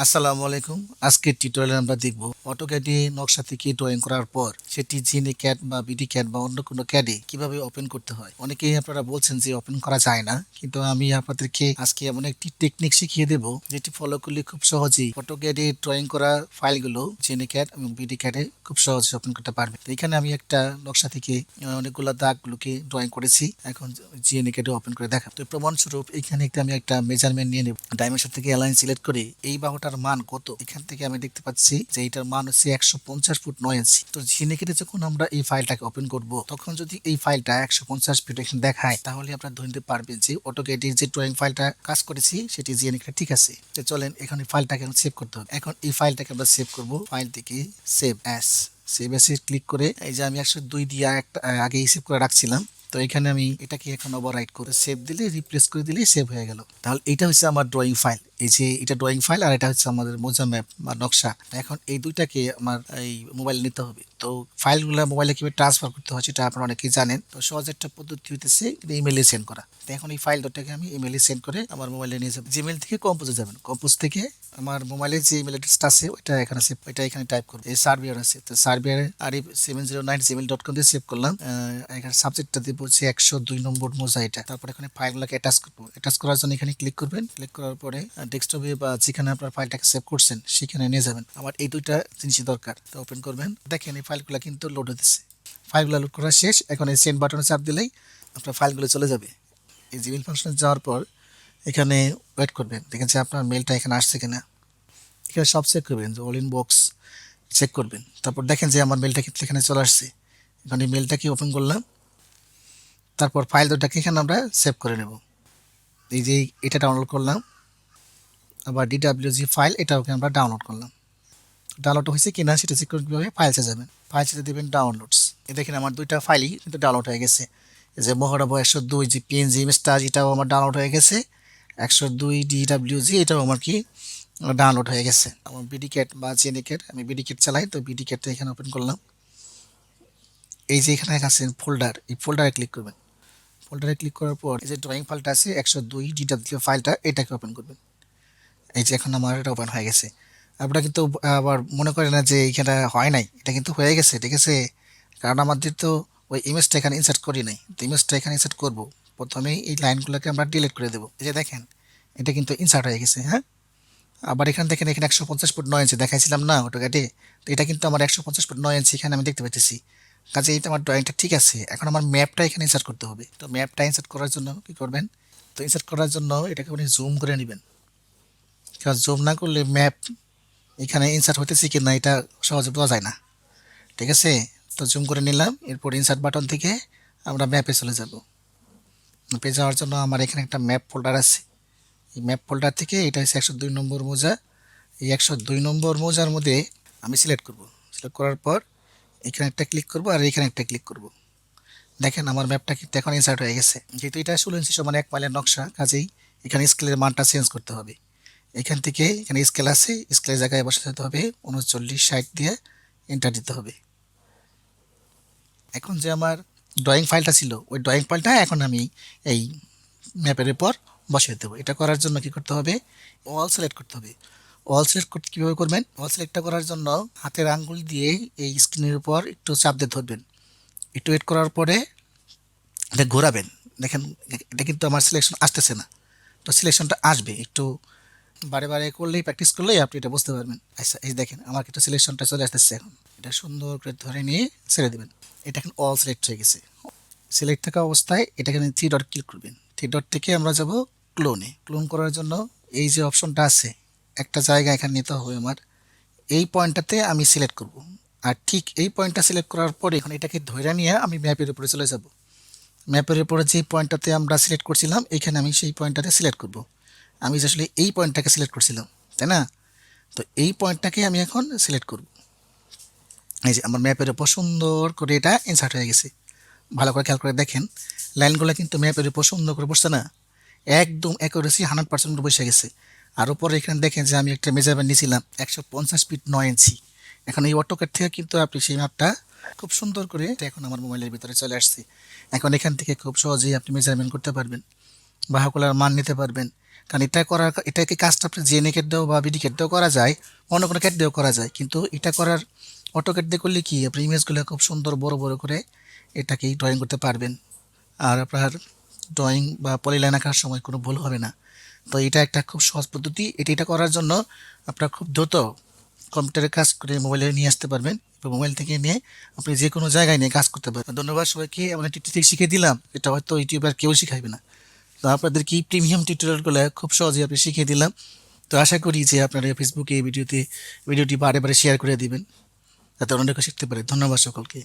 আসসালামু আলাইকুম। আজকের টিউটোরিয়ালে আমরা দেখব অটোক্যাডে নকশা থেকে ড্রয়িং করার পর সেটি জিনি ক্যাড বা বিডি ক্যাড বা অন্য কোনো ক্যাডে কিভাবে ওপেন করতে হয়। অনেকেই আপনারা বলছেন যে ওপেন করা যায় না, কিন্তু আমি আপনাদেরকে আজকে এমন একটি টেকনিক শিখিয়ে দেব যেটি ফলো করলে খুব সহজেই অটোক্যাডে ড্রয়িং করা ফাইলগুলো জিনি ক্যাড এবং বিডি ক্যাডে খুব সহজে ওপেন করতে পারবে। তো এখানে আমি একটা নকশা থেকে অনেকগুলো দাগগুলোকে ড্রয়িং করেছি, এখন জিনি ক্যাডে ওপেন করে দেখা। তো প্রমাণস্বরূপ এখানে আমি একটা মেজারমেন্ট নিয়ে নেব। ডাইমেনশন থেকে অ্যালাইন সিলেক্ট করে এই বাহুটার মান কত, এখান থেকে আমি দেখতে পাচ্ছি যে এটার মান হচ্ছে 150 ফুট 9 ইঞ্চি। তো জিনিকেটে যখন আমরা এই ফাইলটাকে ওপেন করব, তখন যদি এই ফাইলটা 150 ফিট এখানে দেখায়, তাহলে আপনারা ধরে নিতে পারবেন যে অটোক্যাডের যে ড্রয়িং ফাইলটা কাজ করেছি সেটি জিনিকেটে ঠিক আছে। তো চলেন এখানে ফাইলটাকে সেভ করতে হবে। এখন এই ফাইলটাকে আমরা সেভ করব। ফাইল থেকে সেভ অ্যাস, সেভ অ্যাসে ক্লিক করে এই যে আমি 102 দিয়ে একটা আগেই সেভ করে রাখছিলাম, তো এখানে আমি এটাকে এখন ওভাররাইট করে সেভ দিলে, রিপ্লেস করে দিলে সেভ হয়ে গেল। তাহলে এটা হচ্ছে আমার ড্রয়িং ফাইল। এই যে এটা ড্রয়িং ফাইল আর এটা হচ্ছে আমাদের মোজা ম্যাপ বা নকশা। এখন এই দুইটাকে আমার এই মোবাইলে নিতে হবে। তো ফাইলগুলো মোবাইলে কিভাবে ট্রান্সফার করতে হয় সেটা আপনারা অনেকেই জানেন। তো সহজ একটা পদ্ধতি হইতেছে ইমেইলে সেন্ড করা। তো এখন এই ফাইল দুটাকে আমি ইমেইলে সেন্ড করে আমার মোবাইলে নিয়ে যাবো। জিমেইল থেকে কম্পোজে যাবেন, কম্পোজ থেকে আমার মোবাইলে যে ইমেল অ্যাড্রেসটা আছে ওইটা এখানে টাইপ করবো। এই সার্ভিয়ার আছে, তো সার্ভিয়ারে arif709gmail.com দিয়ে সেভ করলাম। এখানে সাবজেক্টটা দিব হচ্ছে 102 নম্বর মোজা এটা। তারপর এখানে ফাইলগুলোকে অ্যাটাচ করবো। অ্যাটাচ করার জন্য এখানে ক্লিক করবেন। ক্লিক করার পরে ডেস্কটপে বা যেখানে আপনার ফাইলটাকে সেভ করছেন সেখানে নিয়ে যাবেন। আমার এই দুইটা জিনিসই দরকার। তো ওপেন করবেন, দেখেন এই ফাইলগুলো কিন্তু লোড হতেছে। ফাইলগুলো লোড করা শেষ। এখন এই সেন্ড বাটনে চাপ দিলেই আপনার ফাইলগুলো চলে যাবে। এই জিমেইল ফাংশনে যাওয়ার পর এখানে ওয়েট করবেন, দেখেন যে আপনার মেলটা এখানে আসছে কিনা। এখানে সব চেক করবেন, যে অল ইন বক্স চেক করবেন। তারপর দেখেন যে আমার মেলটা কিন্তু এখানে চলে আসছে। এখন এই মেলটাকে ওপেন করলাম। তারপর ফাইল দুটাকে এখানে আমরা সেভ করে নেব। এই যে এটা ডাউনলোড করলাম, আবার DWG ফাইল এটাও আমরা ডাউনলোড করলাম। ডাউনলোড হয়েছে কিনা সেটা চেক করে কীভাবে ফাইলসে যাবেন, ফাইলসে দেবেন ডাউনলোডস। এই দেখেন আমার দুইটা ফাইলই কিন্তু ডাউনলোড হয়ে গেছে। এই যে মহরব 102 যে PNG ইমেজটা এটাও আমার ডাউনলোড হয়ে গেছে। 102 DWG এটাও আমার কি ডাউনলোড হয়ে গেছে। আমার বিডি ক্যাট বা জেনিকেট, আমি বিডি ক্যাট চালাই, তো বিডি ক্যাটটা এখানে ওপেন করলাম। এই যে এখানে আছে ফোল্ডার, এই ফোল্ডারে ক্লিক করবেন। ফোল্ডারে ক্লিক করার পর এই যে ড্রয়িং ফাইলটা আছে 102 DWG ফাইলটা, এটাকে ওপেন করবেন। এই যে এখন আমার এটা ওপেন হয়ে গেছে। আপনারা কিন্তু আবার মনে করেন না যে এখানে হয় নাই, এটা কিন্তু হয়ে গেছে, ঠিক আছে। কারণ আমাদের তো ওই ইমেজটা এখানে ইনসার্ট করি নাই, তো ইমেজটা এখানে ইনসার্ট করবো। প্রথমে এই লাইনগুলোকে আমরা ডিলিট করে দেবো। এই যে দেখেন এটা কিন্তু ইনসার্ট হয়ে গেছে। হ্যাঁ, আবার এখানে দেখেন, এখানে 150 ফুট 9 ইঞ্চি দেখাইছিলাম না অটোক্যাডে, তো এটা কিন্তু আমার 150 ফুট 9 ইঞ্চি এখানে আমি দেখতে পাচ্ছি। কাজে এইটা আমার ড্রয়িংটা ঠিক আছে। এখন আমার ম্যাপটা এখানে ইনসার্ট করতে হবে। তো ম্যাপটা ইনসার্ট করার জন্য কী করবেন, তো ইনসার্ট করার জন্য এটাকে আপনি জুম করে নেবেন। কারণ জুম না করলে ম্যাপ এখানে ইনসার্ট হইতেছে কি না এটা সহজে বোঝা যায় না, ঠিক আছে। তো জুম করে নিলাম। এরপর ইনসার্ট বাটন থেকে আমরা ম্যাপে চলে যাব। ম্যাপে যাওয়ার জন্য আমার এখানে একটা ম্যাপ ফোল্ডার আছে। এই ম্যাপ ফোল্ডার থেকে এটা হচ্ছে 102 নম্বর মোজা। এই 102 নম্বর মোজার মধ্যে আমি সিলেক্ট করব। সিলেক্ট করার পর এখানে একটা ক্লিক করব আর এখানে একটা ক্লিক করব। দেখেন আমার ম্যাপটা কিন্তু এখন ইনসার্ট হয়ে গেছে। যেহেতু এটা 16 ইঞ্চি সমান 1 মাইলের নকশা, কাজেই এখানে স্কেলের মানটা চেঞ্জ করতে হবে। এখান থেকে এখানে স্কেল আছে, স্কেলের জায়গায় বসাতে হবে 3960 দিয়ে এন্টার দিতে হবে। এখন যে আমার ড্রয়িং ফাইলটা ছিল ওই ড্রয়িং ফাইলটা এখন আমি এই ম্যাপের উপর বসিয়ে দেবো। এটা করার জন্য কি করতে হবে, অল সিলেক্ট করতে হবে। অল সিলেক্ট করতে কীভাবে করবেন, অল সিলেক্টটা করার জন্য হাতের আঙ্গুল দিয়ে এই স্ক্রিনের উপর একটু চাপ দিয়ে ধরবেন। একটু ওয়েট করার পরে এটা ঘোরাবেন। দেখেন এটা কিন্তু আমার সিলেকশন আসতেছে না, তো সিলেকশনটা আসবে। একটু বারে বারে করলেই, প্র্যাকটিস করলেই আপনি এটা বুঝতে পারবেন। আচ্ছা এই দেখেন আমার কিন্তু সিলেকশনটা চলে আসতেছে। এখন এটা সুন্দর করে ধরে নিয়ে ছেড়ে দেবেন। এটা এখন অল সিলেক্ট হয়ে গেছে। সিলেক্ট থাকা অবস্থায় এটাকে 3 ডট ক্লিক করবেন। 3 ডট থেকে আমরা যাব ক্লোনে। ক্লোন করার জন্য এই যে অপশনটা আছে, একটা জায়গা এখানে নিতে হবে আমার। এই পয়েন্টটাতে আমি সিলেক্ট করব, আর ঠিক এই পয়েন্টটা সিলেক্ট করার পরে এখন এটাকে ধরে নিয়ে আমি ম্যাপের উপরে চলে যাব। ম্যাপের উপরে যে পয়েন্টটাতে আমরা সিলেক্ট করছিলাম এখানে আমি সেই পয়েন্টটাতে সিলেক্ট করব। আমি যে আসলে এই পয়েন্টটাকে সিলেক্ট করছিলাম, তাই না। তো এই পয়েন্টটাকে আমি এখন সিলেক্ট করব। এই যে আমার ম্যাপের উপর সুন্দর করে এটা ইনসার্ট হয়ে গেছে। ভালো করে খেয়াল করে দেখেন, লাইনগুলো কিন্তু ম্যাপের উপর সুন্দর করে বসছে না, একদম অ্যাকুরেসি 100% বসে গেছে। আর উপরে এখানে দেখেন যে আমি একটা মেজারমেন্ট নিয়েছিলাম 150 ফিট 9 ইঞ্চি। এখন এই অটোক্যাড থেকে কিন্তু আপনি সেই ম্যাপটা খুব সুন্দর করে এখন আমার মোবাইলের ভিতরে চলে আসছে। এখন এখান থেকে খুব সহজেই আপনি মেজারমেন্ট করতে পারবেন, বাহুগুলোর মান নিতে পারবেন। কারণ এটাকে কাজটা আপনি জেনে ক্যাট দিয়েও বা বিডি ক্যাট দিয়েও করা যায়, অন্য কোনো ক্যাট দিয়েও করা যায়, কিন্তু এটা করার অটোক্যাড দিয়ে করলে কি আপনি ইমেজগুলো খুব সুন্দর বড় বড় করে এটাকেই ড্রয়িং করতে পারবেন, আর আপনার ড্রয়িং বা পলিলাইন আঁকার সময় কোনো ভুল হবে না। তো এটা একটা খুব সহজ পদ্ধতি। এটা করার জন্য আপনার খুব দ্রুত কম্পিউটারে কাজ করে মোবাইলে নিয়ে আসতে পারবেন, এবং মোবাইল থেকে নিয়ে আপনি যে কোনো জায়গায় নিয়ে কাজ করতে পারবেন। ধন্যবাদ সবাইকে। এমন একটি টিপস শিখিয়ে দিলাম, এটা হয়তো ইউটিউবে আর কেউ শিখাইবে না। তো আপনাদেরকে এই প্রিমিয়াম টিউটোরিয়ালগুলো খুব সহজেই আপনি শিখিয়ে দিলাম। তো আশা করি যে আপনারা ফেসবুকে এই ভিডিওটি বারে বারে শেয়ার করে দিবেন, যাতে অন্যকে শিখতে পারে। ধন্যবাদ সকলকে।